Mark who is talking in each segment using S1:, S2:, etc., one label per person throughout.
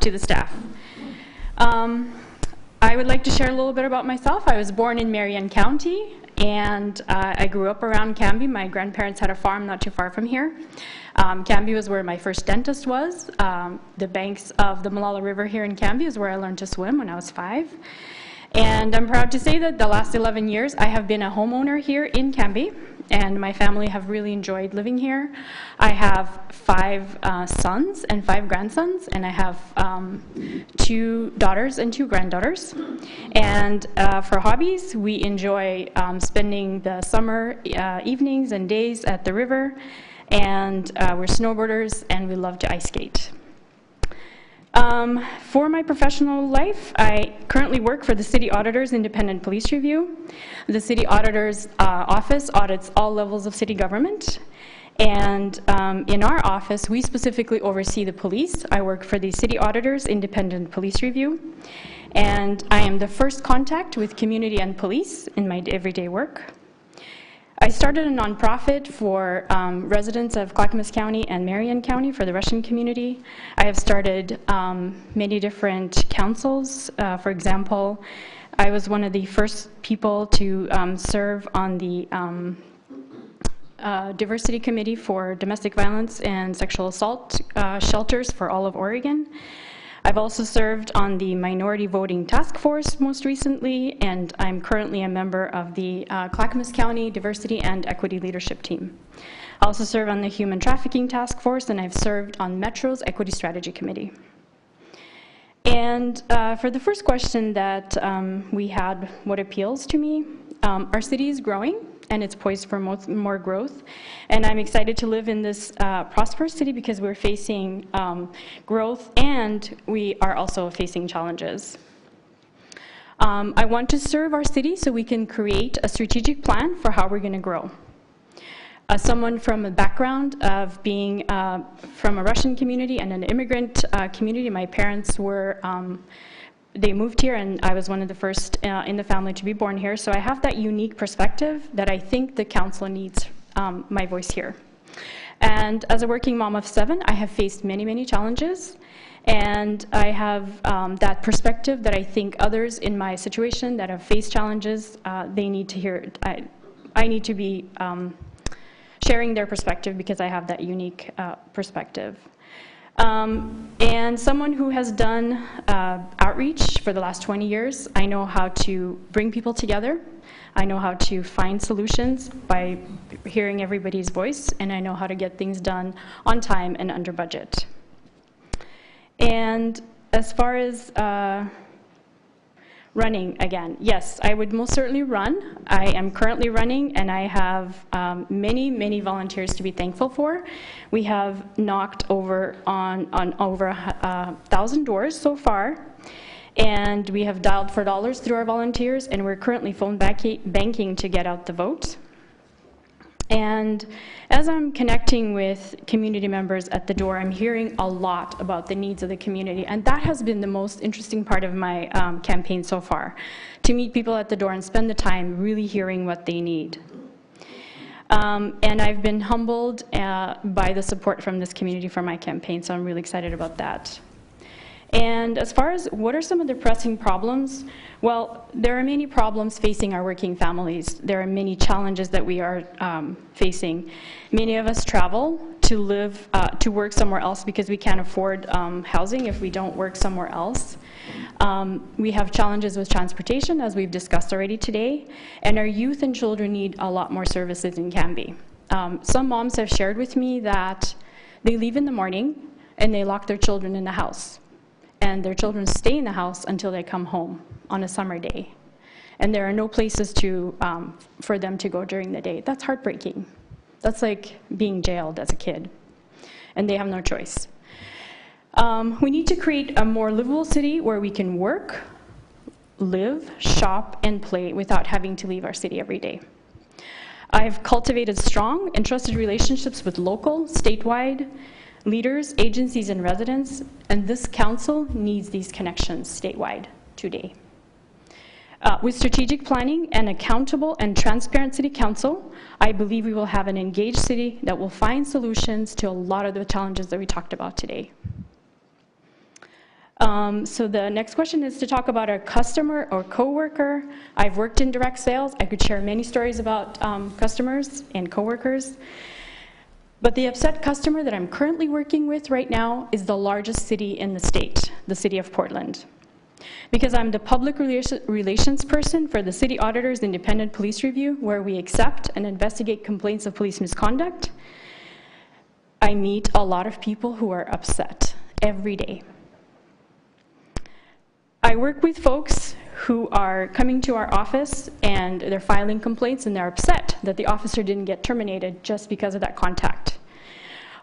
S1: to the staff. I would like to share a little bit about myself. I was born in Marion County, and I grew up around Cambie. My grandparents had a farm not too far from here. Cambie was where my first dentist was. The banks of the Malala River here in Cambie is where I learned to swim when I was 5. And I'm proud to say that the last 11 years I have been a homeowner here in Cambie, and my family have really enjoyed living here. I have 5 sons and 5 grandsons, and I have 2 daughters and 2 granddaughters. And for hobbies, we enjoy spending the summer evenings and days at the river, and we're snowboarders, and we love to ice skate. For my professional life, I currently work for the City Auditor's Independent Police Review. The City Auditor's office audits all levels of city government. And in our office, we specifically oversee the police. I work for the City Auditor's Independent Police Review. And I am the first contact with community and police in my everyday work. I started a nonprofit for residents of Clackamas County and Marion County for the Russian community. I have started many different councils. For example, I was one of the first people to serve on the diversity committee for domestic violence and sexual assault shelters for all of Oregon. I've also served on the Minority Voting Task Force most recently, and I'm currently a member of the Clackamas County Diversity and Equity Leadership Team. I also serve on the Human Trafficking Task Force, and I've served on Metro's Equity Strategy Committee. And for the first question that we had, what appeals to me? Our city is growing, and it's poised for more growth. And I'm excited to live in this prosperous city because we're facing growth, and we are also facing challenges. I want to serve our city so we can create a strategic plan for how we're going to grow. As someone from a background of being from a Russian community and an immigrant community, my parents were they moved here, and I was one of the first in the family to be born here, so I have that unique perspective that I think the council needs my voice here. And as a working mom of 7, I have faced many, many challenges, and I have that perspective that I think others in my situation that have faced challenges, they need to hear. I need to be sharing their perspective because I have that unique perspective. And someone who has done outreach for the last 20 years, I know how to bring people together. I know how to find solutions by hearing everybody's voice, and I know how to get things done on time and under budget. And as far as running again, yes, I would most certainly run. I am currently running, and I have many, many volunteers to be thankful for. We have knocked over on over 1,000 doors so far, and we have dialed for dollars through our volunteers, and we're currently phone banking to get out the vote. And as I'm connecting with community members at the door, I'm hearing a lot about the needs of the community, and that has been the most interesting part of my campaign so far, to meet people at the door and spend the time really hearing what they need. And I've been humbled by the support from this community for my campaign, so I'm really excited about that. And as far as what are some of the pressing problems, well, there are many problems facing our working families. There are many challenges that we are facing. Many of us travel to live, to work somewhere else because we can't afford housing if we don't work somewhere else. We have challenges with transportation, as we've discussed already today, and our youth and children need a lot more services in Cambie. Some moms have shared with me that they leave in the morning and they lock their children in the house. And their children stay in the house until they come home on a summer day. And there are no places to, for them to go during the day. That's heartbreaking. That's like being jailed as a kid. And they have no choice. We need to create a more livable city where we can work, live, shop, and play without having to leave our city every day. I've cultivated strong and trusted relationships with local, statewide, leaders, agencies, and residents, and this council needs these connections statewide today. With strategic planning and accountable and transparent city council, I believe we will have an engaged city that will find solutions to a lot of the challenges that we talked about today. So the next question is to talk about a customer or coworker. I've worked in direct sales. I could share many stories about customers and coworkers. But the upset customer that I'm currently working with right now is the largest city in the state, the city of Portland. Because I'm the public relations person for the city auditor's independent police review, where we accept and investigate complaints of police misconduct, I meet a lot of people who are upset every day. I work with folks who are coming to our office and they're filing complaints and they're upset that the officer didn't get terminated just because of that contact.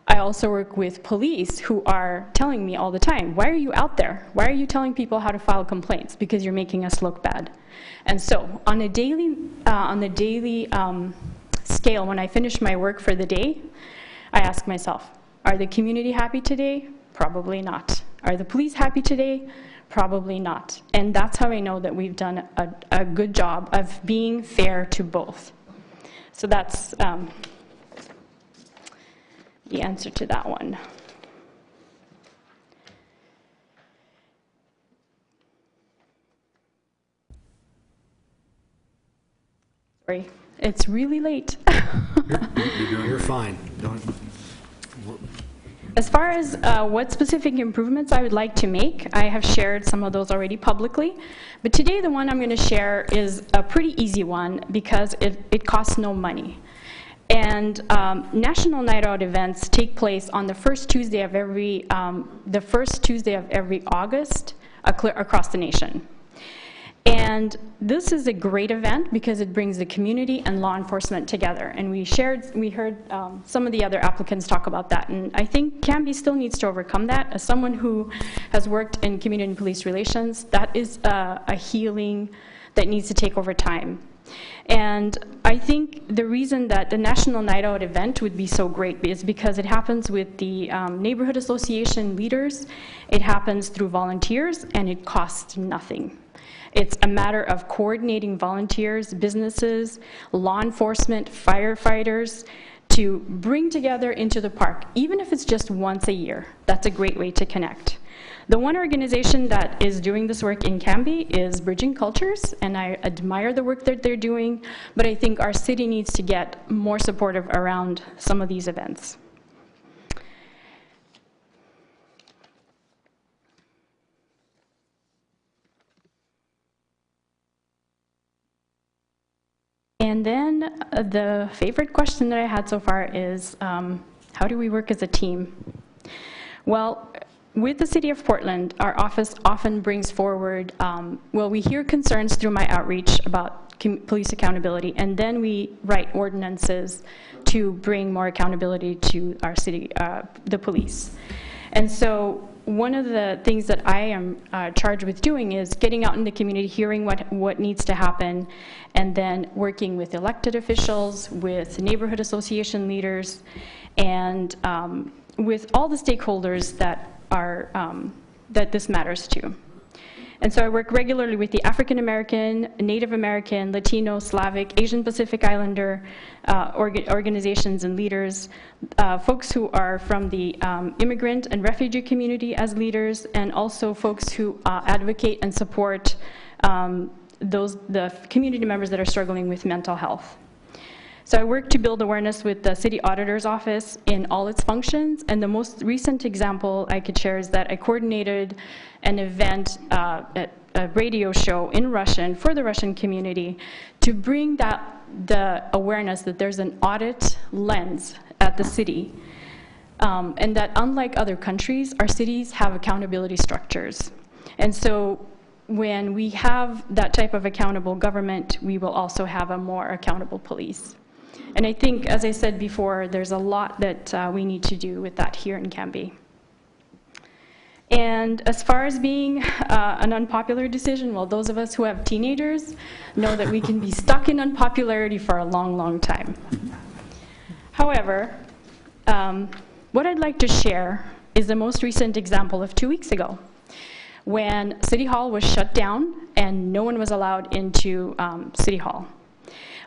S1: I also work with police who are telling me all the time, why are you out there? Why are you telling people how to file complaints? Because you're making us look bad. And so on the daily scale, when I finish my work for the day, I ask myself, are the community happy today? Probably not. Are the police happy today? Probably not. And that's how I know that we've done a good job of being fair to both. So that's the answer to that one. Sorry, it's really late.
S2: You're fine.
S1: As far as what specific improvements I would like to make, I have shared some of those already publicly. But today the one I'm going to share is a pretty easy one because it costs no money. And National Night Out events take place on the first Tuesday of every August across the nation. And this is a great event because it brings the community and law enforcement together. And we heard some of the other applicants talk about that. And I think Cambie still needs to overcome that. As someone who has worked in community and police relations, that is a healing that needs to take over time. And I think the reason that the National Night Out event would be so great is because it happens with the neighborhood association leaders, it happens through volunteers, and it costs nothing. It's a matter of coordinating volunteers, businesses, law enforcement, firefighters, to bring together into the park, even if it's just once a year. That's a great way to connect. The one organization that is doing this work in Cambie is Bridging Cultures, and I admire the work that they're doing, but I think our city needs to get more supportive around some of these events. And then the favorite question that I had so far is, how do we work as a team? Well, with the City of Portland, our office often brings forward, we hear concerns through my outreach about police accountability, and then we write ordinances to bring more accountability to our city, the police. And so one of the things that I am charged with doing is getting out in the community, hearing what needs to happen, and then working with elected officials, with neighborhood association leaders, and with all the stakeholders that that this matters to. And so I work regularly with the African American, Native American, Latino, Slavic, Asian Pacific Islander organizations and leaders, folks who are from the immigrant and refugee community as leaders, and also folks who advocate and support the community members that are struggling with mental health. So I work to build awareness with the City Auditor's Office in all its functions, and the most recent example I could share is that I coordinated an event, a radio show in Russian for the Russian community to bring the awareness that there's an audit lens at the city, and that unlike other countries, our cities have accountability structures. And so when we have that type of accountable government, we will also have a more accountable police. And I think, as I said before, there's a lot that we need to do with that here in Cambie. And as far as being an unpopular decision, well, those of us who have teenagers know that we can be stuck in unpopularity for a long, long time. However, what I'd like to share is the most recent example of 2 weeks ago, when City Hall was shut down and no one was allowed into City Hall.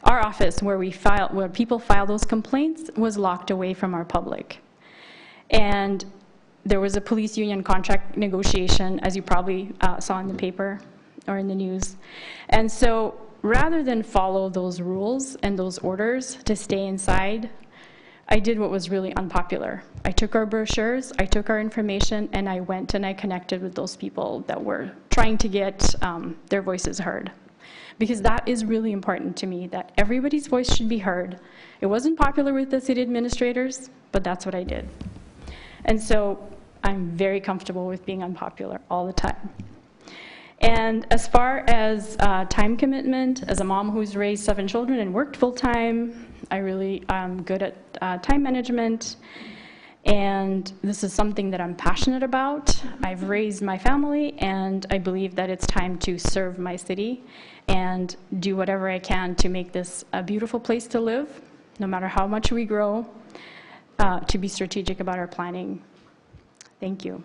S1: Our office, where people file those complaints, was locked away from our public. And there was a police union contract negotiation, as you probably saw in the paper or in the news. And so rather than follow those rules and those orders to stay inside, I did what was really unpopular. I took our brochures, I took our information, and I went and I connected with those people that were trying to get their voices heard. Because that is really important to me, that everybody's voice should be heard. It wasn't popular with the city administrators, but that's what I did. And so I'm very comfortable with being unpopular all the time. And as far as time commitment, as a mom who's raised 7 children and worked full-time, I really am good at time management. And this is something that I'm passionate about. I've raised my family, and I believe that it's time to serve my city and do whatever I can to make this a beautiful place to live, no matter how much we grow, to be strategic about our planning. Thank you.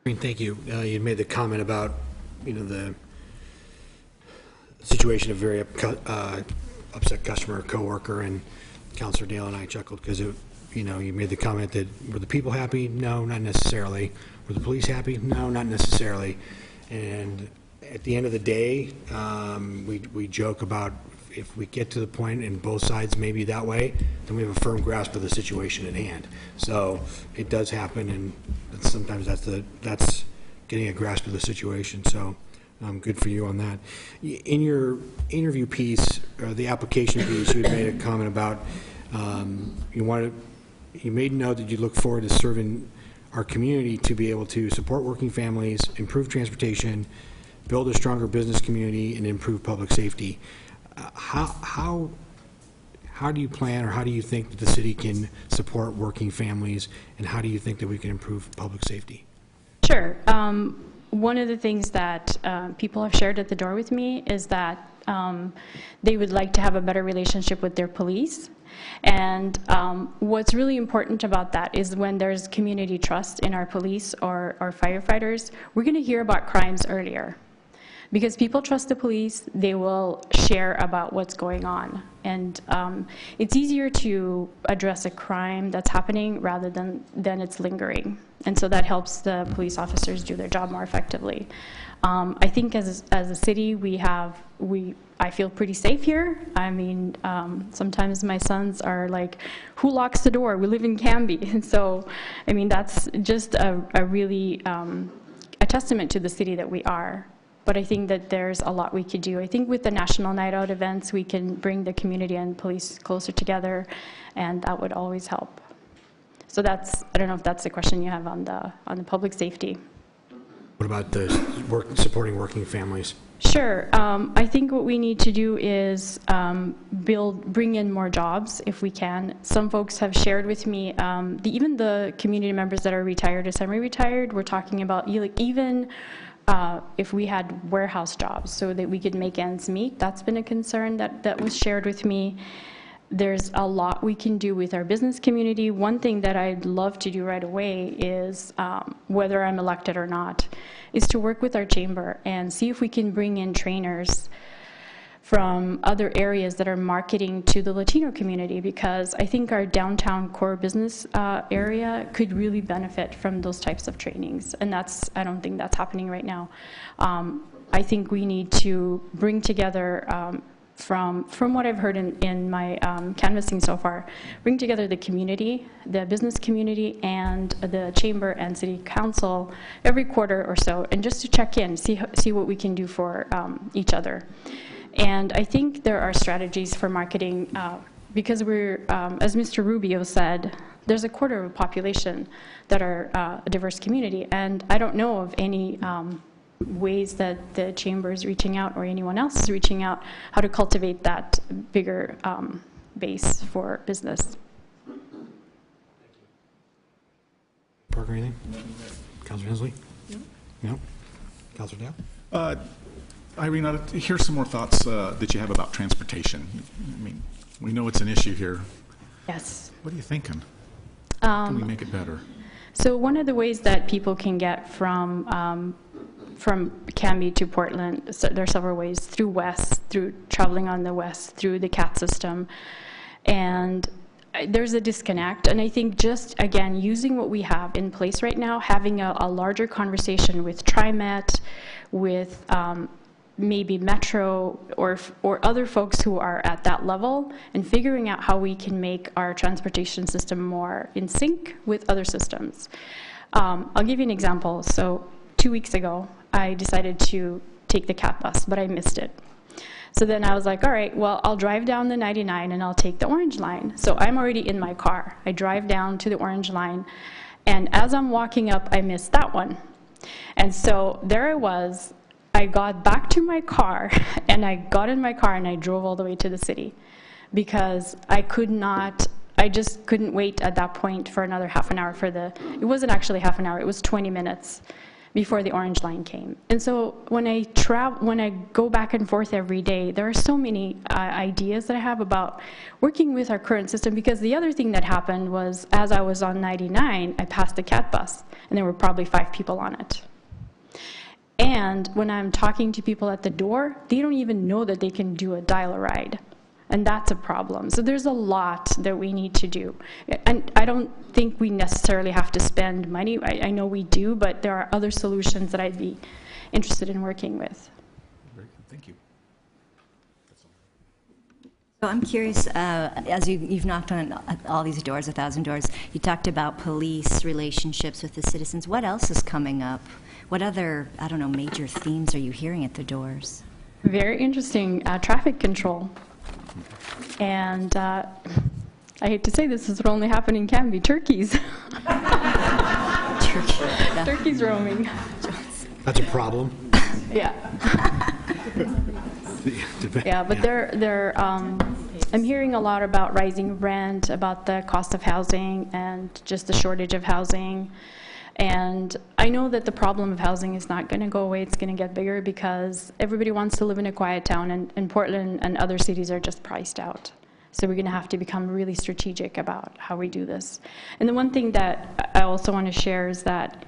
S2: Thank you. You made the comment about, the situation of a very upset customer or coworker, and Councilor Dale and I chuckled because you made the comment that were the people happy? No, not necessarily. Were the police happy? No, not necessarily. And at the end of the day, we joke about if we get to the point and both sides may be that way, then we have a firm grasp of the situation at hand. So it does happen, and sometimes that's getting a grasp of the situation. So good for you on that. In your interview piece, or the application piece, you had made a comment about you made note that you look forward to serving our community to be able to support working families, improve transportation, build a stronger business community, and improve public safety. How do you plan, or how do you think that the city can support working families, and how do you think that we can improve public safety?
S1: Sure. One of the things that people have shared at the door with me is that they would like to have a better relationship with their police. And what's really important about that is when there's community trust in our police or our firefighters, we're going to hear about crimes earlier. Because people trust the police, they will share about what's going on. And it's easier to address a crime that's happening rather than it's lingering. And so that helps the police officers do their job more effectively. I think as a city, I feel pretty safe here. I mean, sometimes my sons are like, who locks the door? We live in Canby. And so, I mean, that's just a really a testament to the city that we are. But I think that there's a lot we could do. I think with the National Night Out events, we can bring the community and police closer together, and that would always help. So I don't know if that's the question you have on the public safety.
S2: What about the supporting working families?
S1: Sure. I think what we need to do is bring in more jobs if we can. Some folks have shared with me, even the community members that are retired or semi-retired, we're talking about even if we had warehouse jobs so that we could make ends meet. That's been a concern that was shared with me. There's a lot we can do with our business community. One thing that I'd love to do right away is, whether I'm elected or not, is to work with our chamber and see if we can bring in trainers from other areas that are marketing to the Latino community, because I think our downtown core business area could really benefit from those types of trainings, and I don't think that's happening right now. I think we need to bring together, from what I've heard in my canvassing so far, bring together the community, the business community, and the chamber and city council every quarter or so, and just to check in, see what we can do for each other. And I think there are strategies for marketing, because we're, as Mr. Rubio said, there's a quarter of the population that are a diverse community, and I don't know of any ways that the chamber is reaching out or anyone else is reaching out, how to cultivate that bigger base for business.
S2: Parker, anything? Councilor Hensley? No. No? Councilor Dale?
S3: Irene, here's some more thoughts that you have about transportation. I mean, we know it's an issue here.
S1: Yes.
S3: What are you thinking? How can we make it better?
S1: So one of the ways that people can get from Canby to Portland, so there are several ways: through west, through traveling on the west, through the CAT system. And there's a disconnect, and I think just, again, using what we have in place right now, having a larger conversation with TriMet, with maybe Metro or other folks who are at that level, and figuring out how we can make our transportation system more in sync with other systems. I'll give you an example. So 2 weeks ago, I decided to take the cat bus, but I missed it. So then I was like, all right, well, I'll drive down the 99 and I'll take the orange line. So I'm already in my car. I drive down to the orange line, and as I'm walking up, I missed that one. And so there I was. I got back to my car, and I got in my car and I drove all the way to the city because I just couldn't wait at that point for another half an hour it wasn't actually half an hour, it was 20 minutes before the orange line came. And so when I go back and forth every day, there are so many ideas that I have about working with our current system, because the other thing that happened was, as I was on 99, I passed the cat bus, and there were probably 5 people on it. And when I'm talking to people at the door, they don't even know that they can do a dial-a-ride. And that's a problem. So there's a lot that we need to do. And I don't think we necessarily have to spend money. I know we do, but there are other solutions that I'd be interested in working with.
S3: Very good. Thank you.
S4: So I'm curious, as you've knocked on all these doors, 1,000 doors, you talked about police relationships with the citizens. What else is coming up? What other, I don't know, major themes are you hearing at the doors?
S1: Very interesting. Traffic control. And I hate to say this is what only happening can be turkeys. Turkeys roaming.
S2: That's a problem.
S1: Yeah. Yeah, but I'm hearing a lot about rising rent, about the cost of housing, and just the shortage of housing. And I know that the problem of housing is not going to go away. It's going to get bigger because everybody wants to live in a quiet town, and Portland and other cities are just priced out. So we're going to have to become really strategic about how we do this. And the one thing that I also want to share is that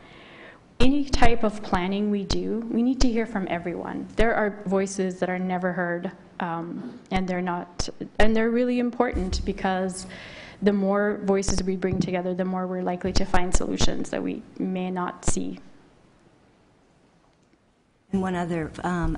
S1: any type of planning we do, we need to hear from everyone. There are voices that are never heard, and they're really important, because the more voices we bring together, the more we're likely to find solutions that we may not see.
S4: And one other,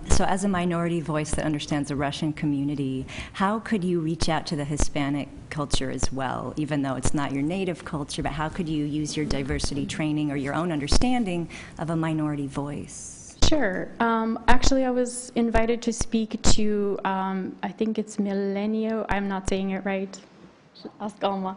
S4: so as a minority voice that understands the Russian community, how could you reach out to the Hispanic culture as well, even though it's not your native culture, but how could you use your diversity training or your own understanding of a minority voice?
S1: Sure. Actually, I was invited to speak to, I think it's Millennial, I'm not saying it right. Ask Alma.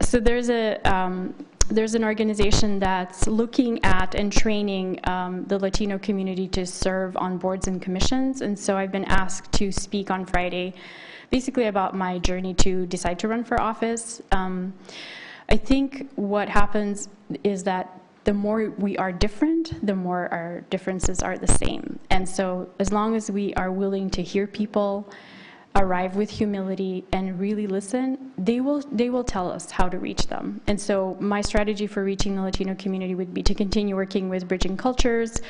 S1: So there's an organization that's looking at and training the Latino community to serve on boards and commissions, and so I've been asked to speak on Friday, basically about my journey to decide to run for office. I think what happens is that the more we are different, the more our differences are the same. And so as long as we are willing to hear people, arrive with humility, and really listen, they will tell us how to reach them. And so my strategy for reaching the Latino community would be to continue working with Bridging Cultures,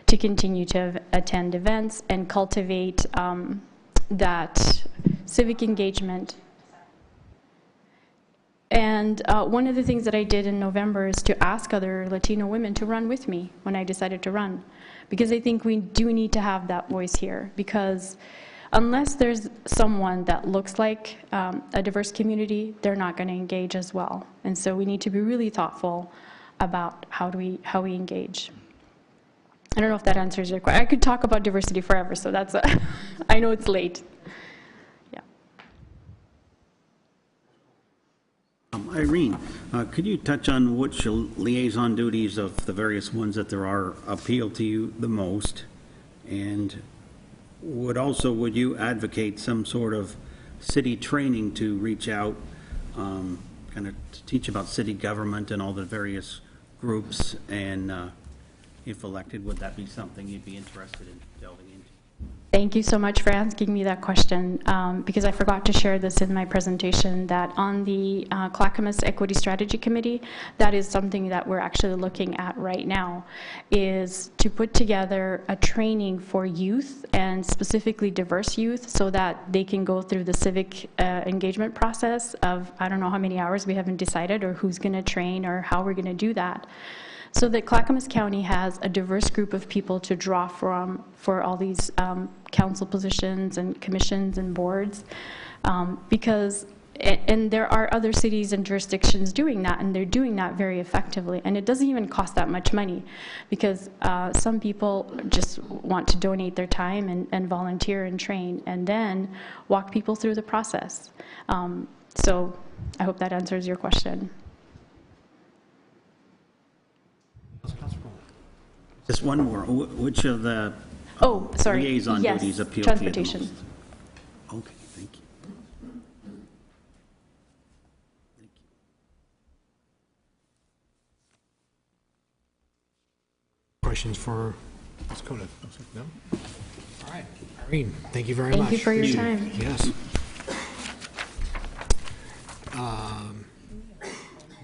S1: to continue to attend events and cultivate that civic engagement. And one of the things that I did in November is to ask other Latino women to run with me when I decided to run, because I think we do need to have that voice here, because unless there's someone that looks like a diverse community, they're not going to engage as well. And so we need to be really thoughtful about how we engage. I don't know if that answers your question. I could talk about diversity forever, so that's I know it's late. Yeah.
S5: Irene, could you touch on which liaison duties of the various ones that there are appeal to you the most? And would you advocate some sort of city training to reach out, kind of to teach about city government and all the various groups, and if elected, would that be something you'd be interested in delving into?
S1: Thank you so much for asking me that question, because I forgot to share this in my presentation, that on the Clackamas Equity Strategy Committee, that is something that we're actually looking at right now, is to put together a training for youth, and specifically diverse youth, so that they can go through the civic engagement process of, I don't know how many hours, we haven't decided, or who's going to train, or how we're going to do that. So that Clackamas County has a diverse group of people to draw from for all these council positions and commissions and boards, because, and there are other cities and jurisdictions doing that, and they're doing that very effectively, and it doesn't even cost that much money, because some people just want to donate their time and volunteer and train, and then walk people through the process. So I hope that answers your question.
S5: Just one more. Which of the
S1: Oh, sorry.
S5: liaison
S1: Yes,
S5: duties appeal to you the
S1: transportation.
S5: most? Okay, thank you.
S2: Questions for Ms. Koenig? No? All right. Irene, thank you very much.
S1: Thank you for your time.
S2: Yes.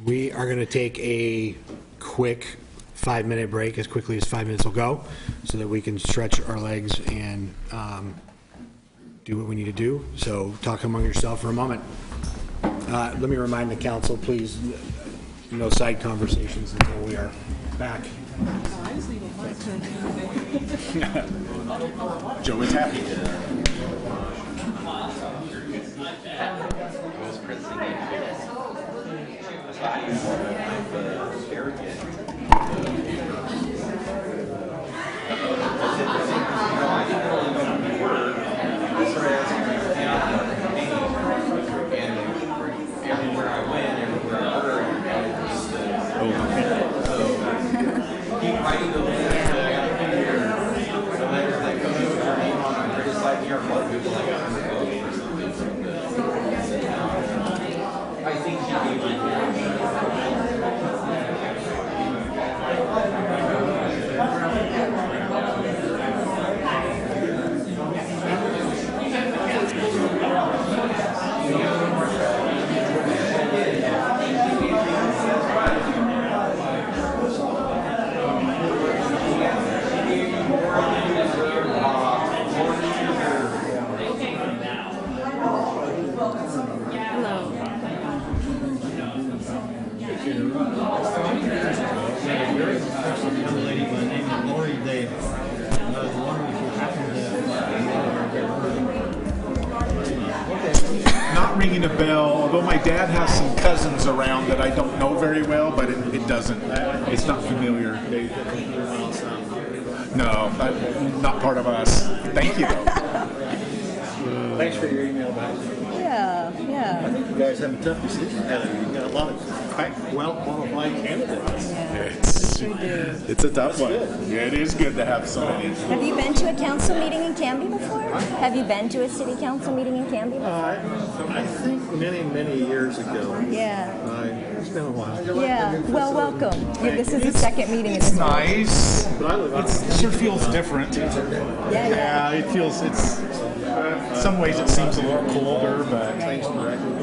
S2: We are going to take a quick 5-minute break, as quickly as 5 minutes will go, so that we can stretch our legs and do what we need to do. So talk among yourself for a moment. Let me remind the council, please, no side conversations until we are back.
S3: Joe is happy. Not ringing a bell, although my dad has some cousins around that I don't know very well, but it doesn't, it's not familiar. No, not part of us. Thank you, though.
S6: Thanks for your email back.
S4: Yeah, yeah.
S6: You guys have a tough decision. You've got a lot of quite well-qualified candidates.
S3: It's a tough one. Yeah, it is good to have somebody.
S7: Have you been to a council meeting in Canby before? Have you been to a city council meeting in Canby before?
S6: I think many years ago.
S7: Yeah.
S6: It's been a while.
S7: Yeah. Well, welcome. This is the second meeting in
S3: It's
S7: this month.
S3: nice.
S6: But I live out
S3: It sure feels different.
S7: Yeah.
S3: It feels, in some ways it seems a little colder, but a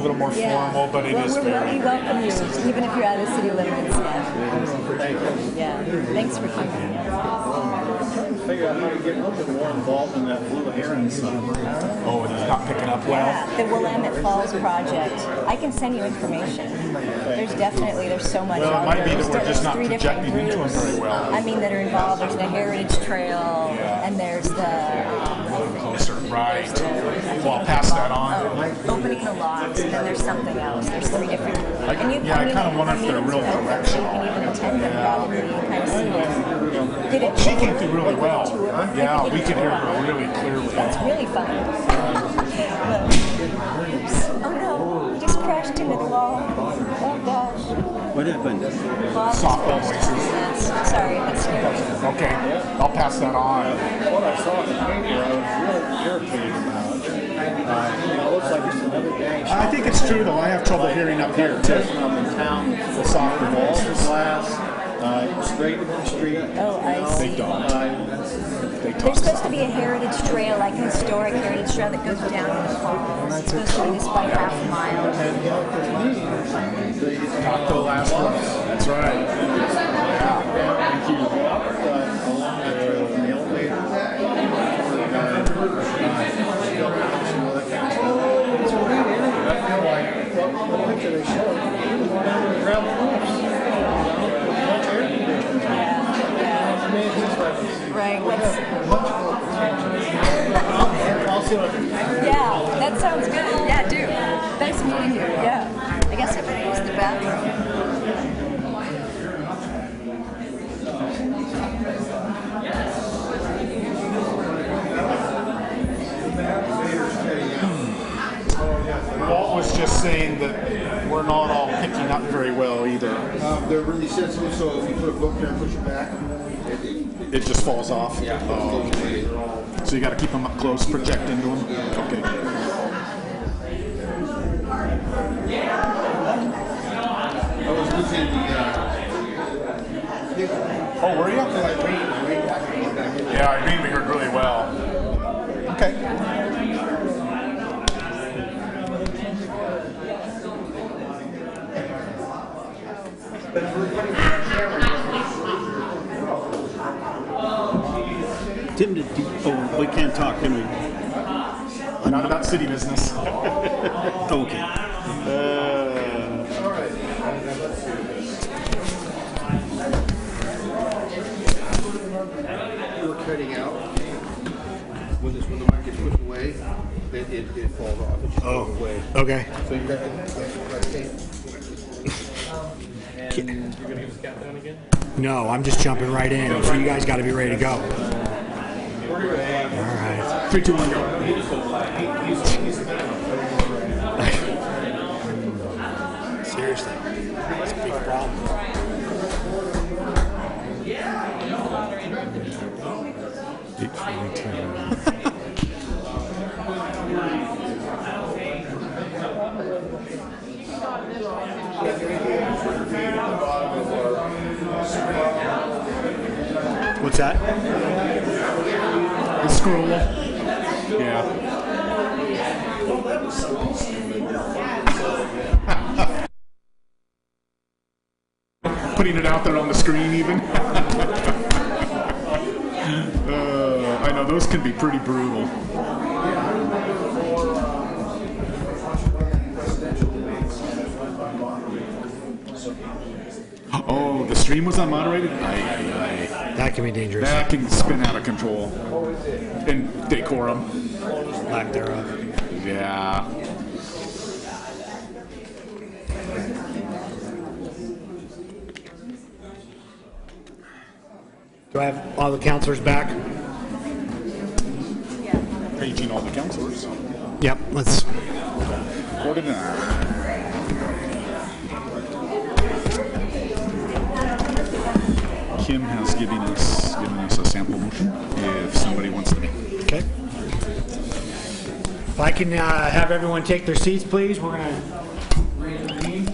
S3: little more
S7: Yeah.
S3: formal, but it
S7: well,
S3: is
S7: we
S3: very.
S7: welcome you, even if you're out of city limits. Yeah.
S6: Thank you.
S7: Yeah. Thanks for coming.
S6: Figure out how to get a little bit more involved in that blue heron stuff.
S3: Oh, it's not picking up well.
S7: Yeah, the Willamette Falls project. I can send you information. There's so much.
S3: Well, it
S7: out
S3: might
S7: there.
S3: be that we're just not
S7: There's 3 different
S3: projecting into them
S7: groups.
S3: very well.
S7: I mean, that are involved. There's the Heritage Trail, and there's the
S3: Closer, right. Well, I'll pass that on.
S7: opening the locks, and then there's something else. There's 3 different groups.
S3: I kind of wonder if they're real directional.
S7: You can even attend them probably and kind of see it. Did it?
S3: She came through really well. Yeah, we could hear
S7: her.
S3: her really clearly.
S7: It's really fun. Oops. Oh no, we just crashed into the wall. Oh gosh.
S5: What happened?
S3: Softball voices.
S7: Yes. Sorry, that's scary.
S3: Okay, I'll pass that on.
S6: What I saw in the paper, I was really irritated about. It looks like it's another gang.
S3: I think it's true, though. I have trouble hearing up here, too.
S6: I'm in town.
S3: The soccer
S6: Walls
S3: voices.
S6: are glass. Straight to the street.
S7: Oh, I see.
S3: They don't. They
S7: There's
S3: toss
S7: supposed to be a heritage trail, like a historic heritage trail that goes down to the falls. It's supposed to be this by half a mile.
S3: Talk to the last one. That's right. Thank you.
S6: Along that trail from the elevator. It's weird, isn't it? I feel like the picture they showed, ground floors.
S7: Right. What's,
S6: I'll see what I can do.
S7: yeah, that sounds good. Yeah, do. Nice meeting you. Yeah. I guess I better use the bathroom.
S3: Walt was just saying that we're not all picking up very well either.
S6: They're really sensitive, so if you put a book there and push it back,
S3: It just falls off. Oh, okay. So you got to keep them up close, project into them. Okay.
S6: I was losing the.
S3: Oh, were you? Yeah, Irene we heard really well. Okay.
S5: Tim, we can't talk, can we?
S3: Not about city business.
S5: Okay.
S6: We're cutting out. When the mic gets pushed away, it falls off. It just goes away.
S2: Okay.
S6: So you got to tape.
S8: And you're going to give us a countdown again?
S2: No, I'm just jumping right in, so you guys got to be ready to go. All right.
S3: 3, 2, 1, go.
S2: Seriously, it's a big problem. What's that?
S3: The scroll. Yeah. Putting it out there on the screen even. I know those can be pretty brutal. Oh, the stream was unmoderated?
S2: That can be dangerous.
S3: That can spin out of control. And decorum.
S2: Lack thereof.
S3: Yeah.
S2: Do I have all the counselors back?
S3: Paging all the counselors.
S2: Yep, let's.
S3: Recorded now. Kim has given us a sample motion if somebody wants to make.
S2: Okay. If I can have everyone take their seats, please, we're going to read the meeting.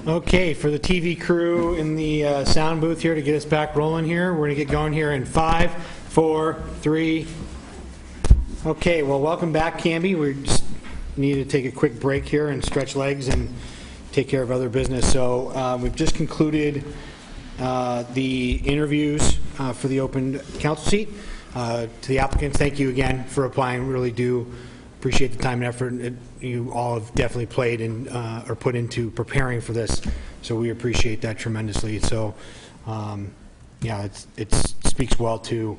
S2: Okay, for the TV crew in the sound booth here to get us back rolling here, we're going to get going here in 5, 4, 3. Okay, well, welcome back, Canby. We just need to take a quick break here and stretch legs and take care of other business. So we've just concluded the interviews for the open council seat. To the applicants, thank you again for applying. Really do appreciate the time and effort you all have definitely played in or put into preparing for this. So we appreciate that tremendously. So yeah, it speaks well to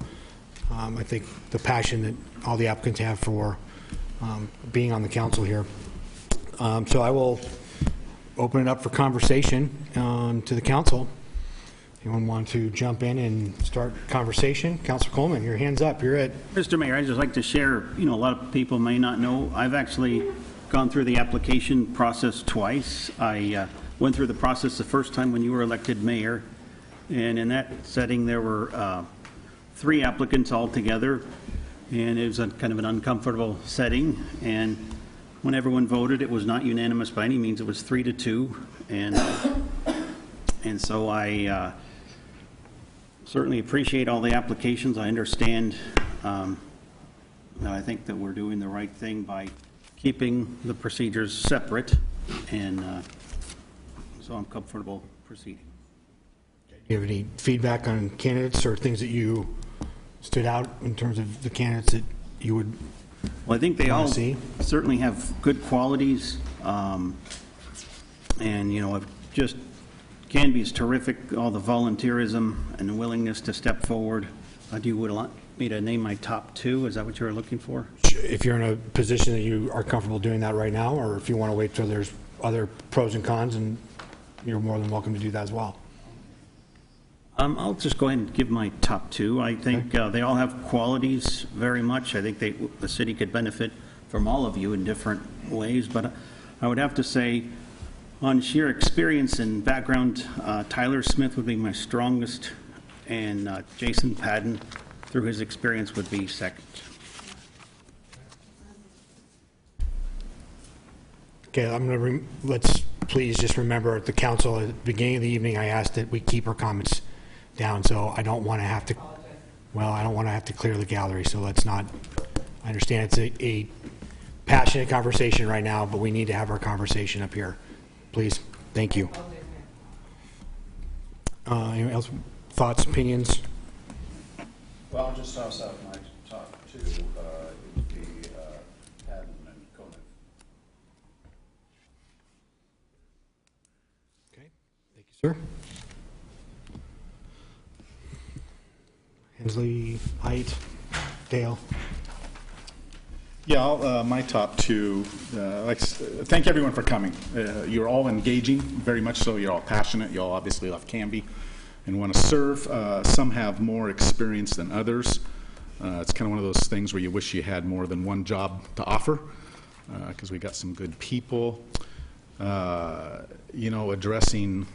S2: I think the passion that all the applicants have for being on the council here. So I will open it up for conversation to the council. Anyone want to jump in and start conversation? Councilor Coleman, your hand's up. You're it.
S5: Mr. Mayor, I'd just like to share, a lot of people may not know, I've actually gone through the application process twice. I went through the process the first time when you were elected mayor, And in that setting, there were 3 applicants altogether, and it was a kind of an uncomfortable setting. And when everyone voted, it was not unanimous by any means. It was 3-2, and so I certainly appreciate all the applications. I understand. I think that we're doing the right thing by keeping the procedures separate, and so I'm comfortable proceeding.
S2: Do you have any feedback on candidates or things that you stood out in terms of the candidates that you would
S5: Well, I think they all
S2: see?
S5: certainly have good qualities, and, you know, just Canby's terrific, all the volunteerism and the willingness to step forward. Do you would want me to name my top 2? Is that what you were looking for?
S2: If you're in a position that you are comfortable doing that right now, or if you want to wait till there's other pros and cons, and you're more than welcome to do that as well.
S5: I'll just go ahead and give my top 2. I think they all have qualities very much. I think the city could benefit from all of you in different ways, but I would have to say, on sheer experience and background, Tyler Smith would be my strongest, and Jason Padden, through his experience, would be second.
S2: Okay, I'm going to, let's please just remember at the council, at the beginning of the evening, I asked that we keep our comments down, so I don't want to have to, well, I don't want to have to clear the gallery, so let's not, I understand it's a passionate conversation right now, but we need to have our conversation up here. Please, thank you. Anyone else, thoughts, opinions?
S9: Well, I'll just toss out my top 2. It would be Patton and Koenig.
S2: Okay, thank you, sir. Hensley, Height, Dale.
S3: Yeah, my top 2, thank everyone for coming. You're all engaging, very much so. You're all passionate. You all obviously love Canby and want to serve. Some have more experience than others. It's kind of one of those things where you wish you had more than one job to offer, because we got some good people. You know, addressing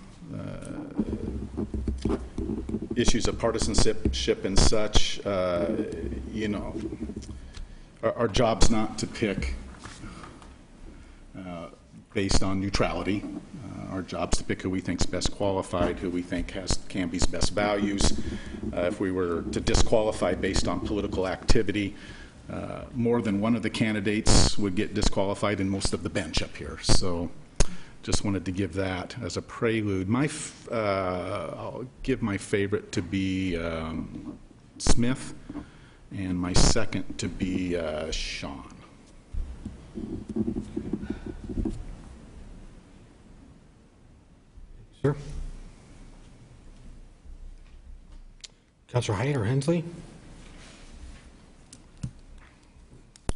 S3: issues of partisanship and such, you know, our job's not to pick based on neutrality. Our job's to pick who we think's best qualified, who we think has Canby's best values. If we were to disqualify based on political activity, more than one of the candidates would get disqualified and most of the bench up here. So just wanted to give that as a prelude. I'll give my favorite to be Smith, and my second to be Sean.
S2: Sir. Councilor Height or Hensley?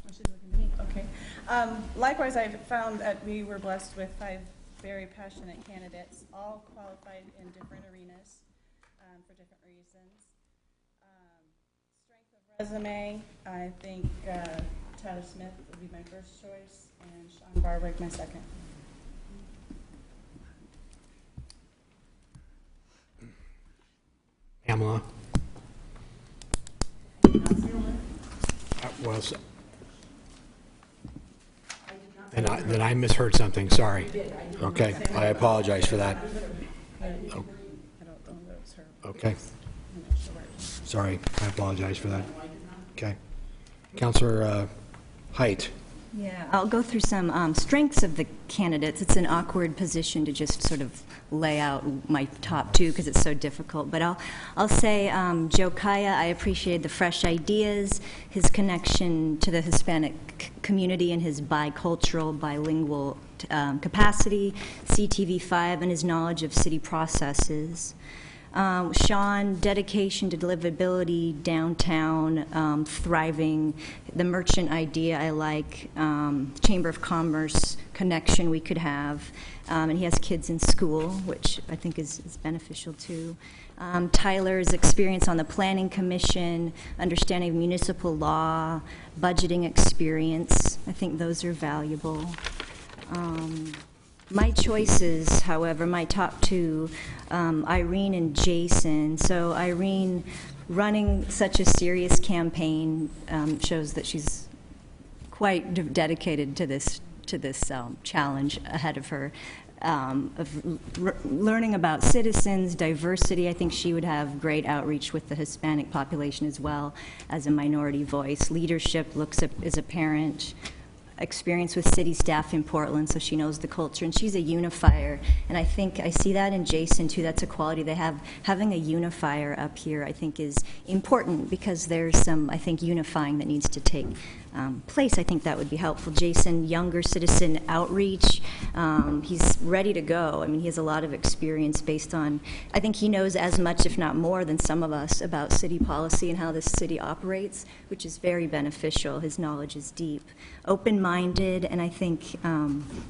S10: She's looking at me. Okay. Likewise, I found that we were blessed with 5 very passionate candidates, all qualified in different arenas for different reasons. Strength of resume, I think Tyler Smith would be my first choice, and Sean Barwick my second.
S2: Pamela. Well, then I misheard something, sorry. Okay, I apologize for that.
S10: I don't know that it was her.
S2: Okay,
S10: I'm not sure.
S2: sorry, I apologize for that. Okay. Councilor Height.
S4: Yeah, I'll go through some strengths of the candidates. It's an awkward position to just sort of lay out my top 2 because it's so difficult. But I'll say Joe Kaya, I appreciated the fresh ideas, his connection to the Hispanic community and his bicultural, bilingual capacity, CTV5, and his knowledge of city processes. Sean, dedication to livability, downtown, thriving, the merchant idea I like, Chamber of Commerce connection we could have, and he has kids in school, which I think is beneficial too. Tyler's experience on the Planning Commission, understanding of municipal law, budgeting experience, I think those are valuable. My choices, however, my top two, Irene and Jason. So Irene, running such a serious campaign shows that she's quite dedicated to this challenge ahead of her. Learning about citizens, diversity. I think she would have great outreach with the Hispanic population as well as a minority voice. Leadership is apparent. Experience with city staff in Portland, so she knows the culture, and she's a unifier. And I think I see that in Jason too. That's a quality they have. Having a unifier up here, I think, is important because there's some, I think, unifying that needs to take place. I think that would be helpful. Jason, younger citizen outreach. He's ready to go. I mean, he has a lot of experience based on, I think he knows as much, if not more, than some of us about city policy and how this city operates, which is very beneficial. His knowledge is deep. Open-minded, and I think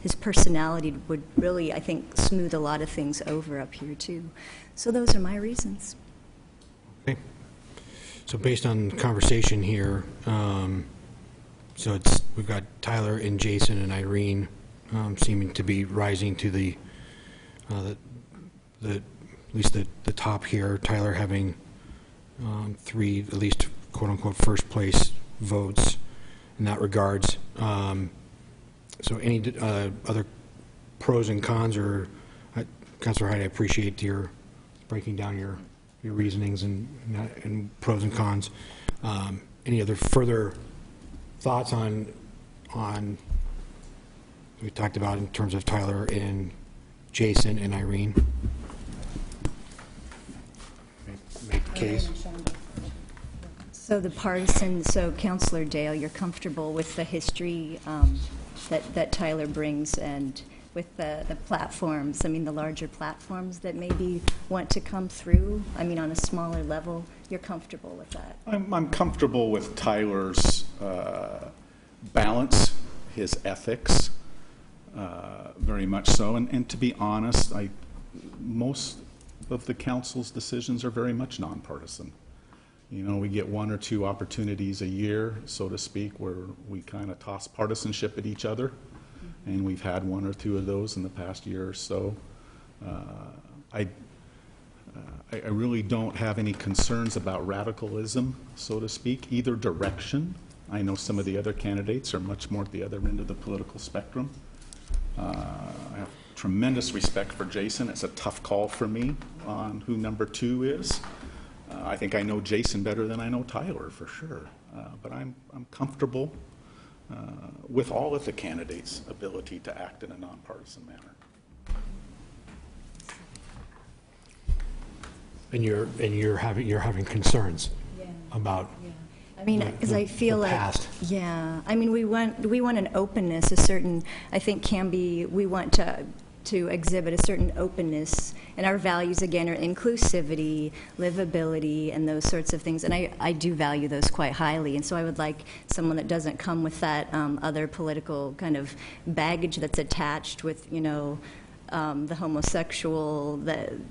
S4: his personality would really, I think, smooth a lot of things over up here, too. So those are my reasons.
S2: Okay. So based on conversation here, so we've got Tyler and Jason and Irene seeming to be rising to the at least the top here. Tyler having 3 at least quote unquote first place votes in that regards. So any other pros and cons, or Councilor Hyde, I appreciate your breaking down your reasonings and pros and cons. Any other further thoughts on we talked about in terms of Tyler and Jason and Irene? Make the case.
S4: So the partisan, so Councilor Dale, you're comfortable with the history that Tyler brings and with the platforms, I mean the larger platforms that maybe want to come through, I mean on a smaller level, you're comfortable with that?
S3: I'm comfortable with Tyler's balance, his ethics, very much so. And to be honest, most of the council's decisions are very much nonpartisan. You know, we get 1 or 2 opportunities a year, so to speak, where we kind of toss partisanship at each other. And we've had 1 or 2 of those in the past year or so. I really don't have any concerns about radicalism, so to speak, either direction. I know some of the other candidates are much more at the other end of the political spectrum. I have tremendous respect for Jason. It's a tough call for me on who number 2 is. I think I know Jason better than I know Tyler, for sure. But I'm comfortable with all of the candidates' ability to act in a nonpartisan manner.
S2: And you're having concerns about.
S4: Yeah. I mean, because I feel like,
S2: past.
S4: Yeah. I mean, we want an openness, a certain. I think we want to exhibit a certain openness, and our values again are inclusivity, livability, and those sorts of things. And I do value those quite highly. And so I would like someone that doesn't come with that other political kind of baggage that's attached with, you know, the homosexual,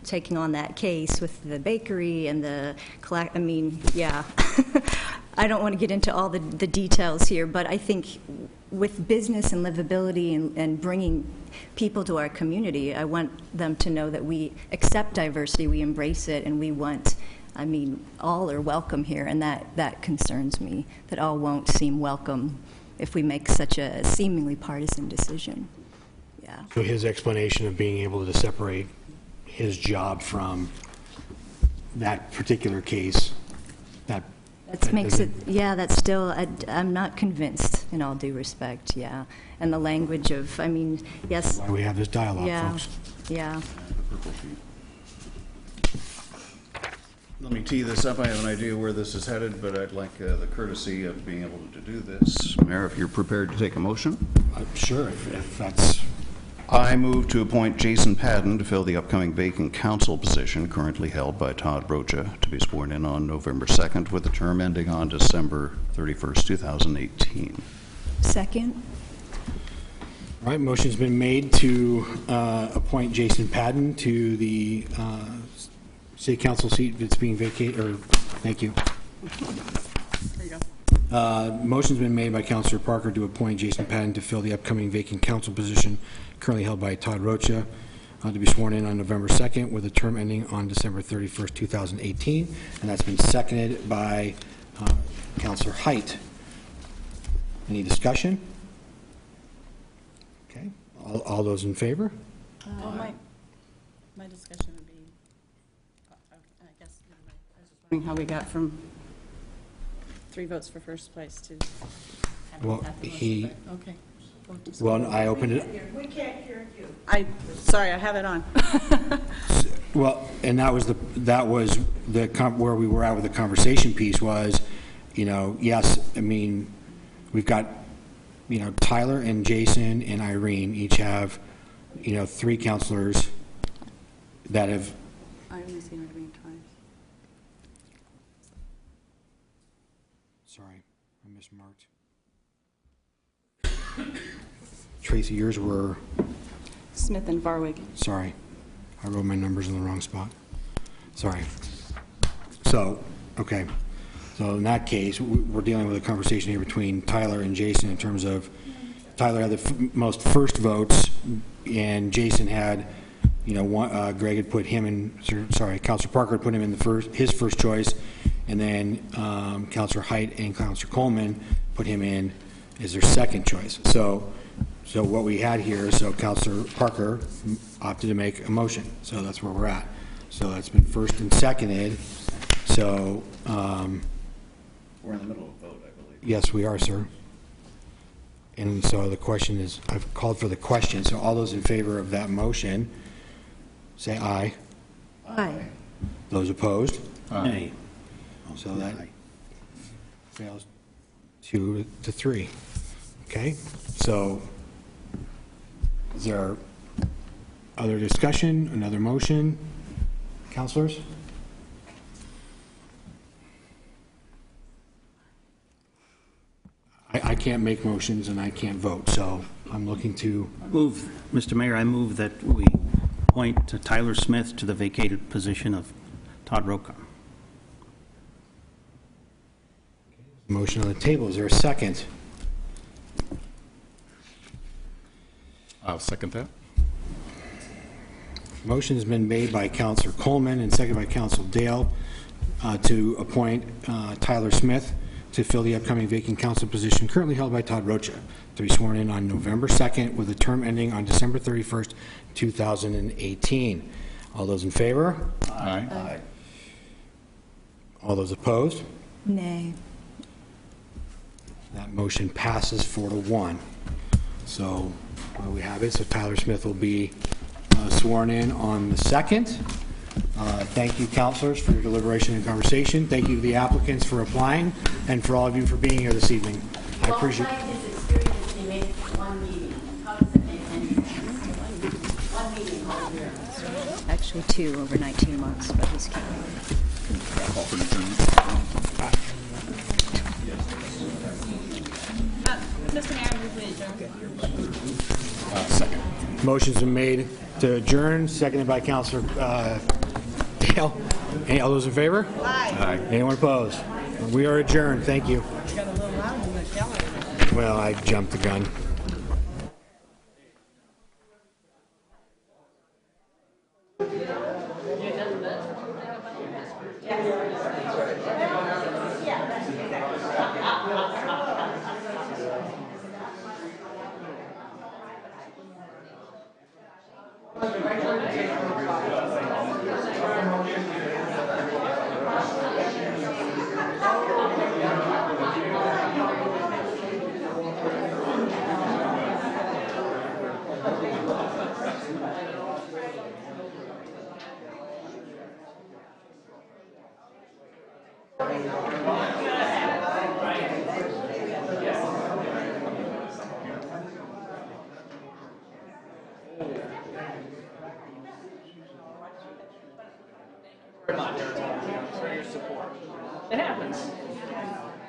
S4: taking on that case with the bakery and the, I mean, yeah. I don't want to get into all the details here, but I think with business and livability and bringing people to our community, I want them to know that we accept diversity, we embrace it, and we want, I mean, all are welcome here, and that concerns me, that all won't seem welcome if we make such a seemingly partisan decision. Yeah.
S2: So his explanation of being able to separate his job from that particular case, that
S4: makes it, yeah, that's still, I'm not convinced, in all due respect, yeah. And the language of, I mean, yes.
S2: Why we have this dialogue,
S4: yeah,
S2: folks.
S4: Yeah.
S9: Let me tee this up. I have an idea where this is headed, but I'd like the courtesy of being able to do this. Mayor, if you're prepared to take a motion.
S2: Sure, if that's.
S9: I move to appoint Jason Padden to fill the upcoming vacant council position currently held by Todd Rocha to be sworn in on November 2nd with a term ending on December 31st, 2018.
S4: Second.
S2: All right, motion's been made to appoint Jason Padden to the city council seat that's being vacated, or, thank you.
S10: There you go.
S2: Motion's been made by Councilor Parker to appoint Jason Patton to fill the upcoming vacant council position currently held by Todd Rocha, to be sworn in on November 2nd with a term ending on December 31st, 2018. And that's been seconded by Councilor Height. Any discussion? Okay. All those in favor?
S10: My discussion would be, I guess, never mind. I was just wondering how we got from 3 votes for first place to.
S2: Well, he,
S10: Okay.
S2: well, I opened it.
S10: We can't hear you. Sorry, I have it on.
S2: Well, and that was the where we were at with the conversation piece was, yes, I mean, we've got, Tyler and Jason and Irene each have, 3 counselors that have.
S10: I only seen Irene twice.
S2: Sorry, I mismarked. Tracy, yours were.
S10: Smith and Varwig.
S2: Sorry, I wrote my numbers in the wrong spot. Sorry. So, okay. So in that case, we're dealing with a conversation here between Tyler and Jason in terms of Tyler had the most first votes, and Jason had, Greg had put him in. Sorry, Councilor Parker had put him in his first choice, and then Councilor Height and Councilor Coleman put him in as their second choice. So what we had here, so Councilor Parker opted to make a motion. So that's where we're at. So that's been first and seconded. So
S9: We're in the middle of a vote, I believe.
S2: yes, we are, sir. And so the question is, I've called for the question. So all those in favor of that motion, say aye.
S7: Aye.
S2: Those opposed?
S5: Nay.
S2: So that fails 2 to 3. Okay, so is there other discussion, another motion? Councilors? I can't make motions and I can't vote, so I'm looking to.
S5: Mr. Mayor, I move that we appoint Tyler Smith to the vacated position of Todd Rocha.
S2: Motion on the table. Is there a second?
S3: I'll second that.
S2: Motion has been made by Councilor Coleman and seconded by Councilor Dale to appoint Tyler Smith to fill the upcoming vacant council position currently held by Todd Rocha, to be sworn in on November 2nd with a term ending on December 31st, 2018. All those in favor?
S3: Aye.
S9: Aye.
S2: All those opposed?
S4: Nay.
S2: That motion passes 4-1. So we have it. So Tyler Smith will be sworn in on the 2nd. Thank you, councilors, for your deliberation and conversation. Thank you to the applicants for applying, and for all of you for being here this evening. I appreciate it.
S11: His experience, he made one meeting. How does it make any sense? One meeting all year.
S4: Actually 2 over 19 months, but he's counting.
S3: Call for an adjournment.
S10: Mr. Mayor, I move we adjourn.
S3: Second.
S2: Motion's been made to adjourn, seconded by Councilor Dale. All those in favor?
S3: Aye.
S2: Anyone opposed? We are adjourned. Thank you.
S10: Got a little loud in the gallery.
S2: Well, I jumped the gun.
S8: It happens.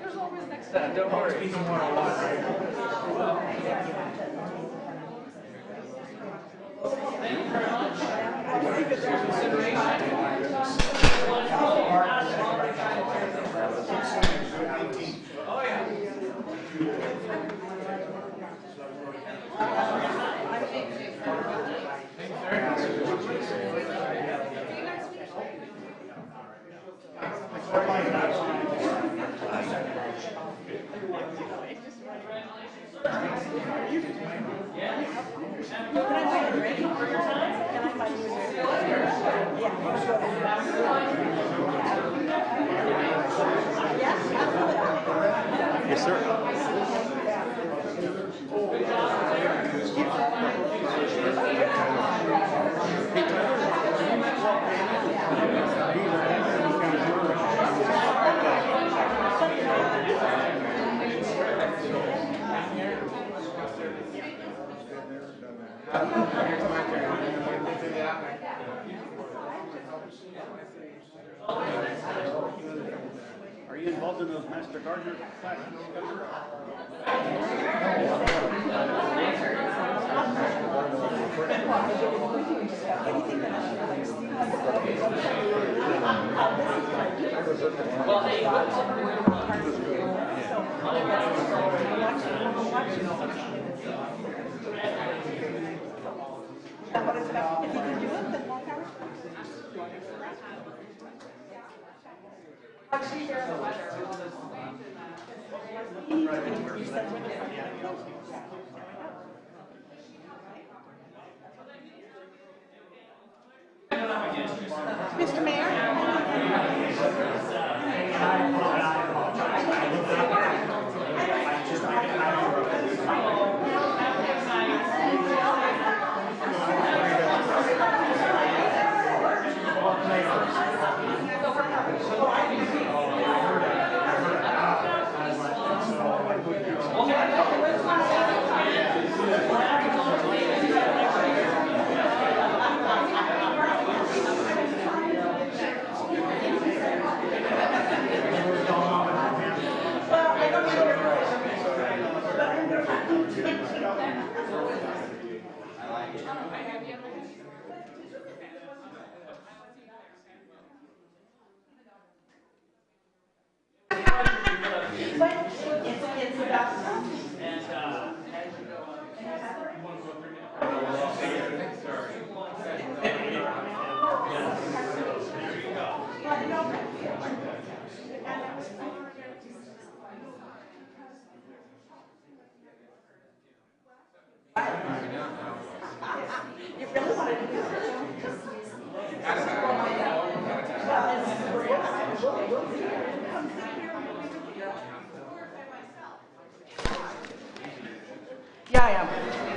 S8: There's always next time, don't worry. Speaking 101. Thank you very much. Consideration. Oh, yeah.
S6: Yes, sir.
S5: Are you involved in those MasterCard classes?
S10: Mr. Mayor? Yeah, I am.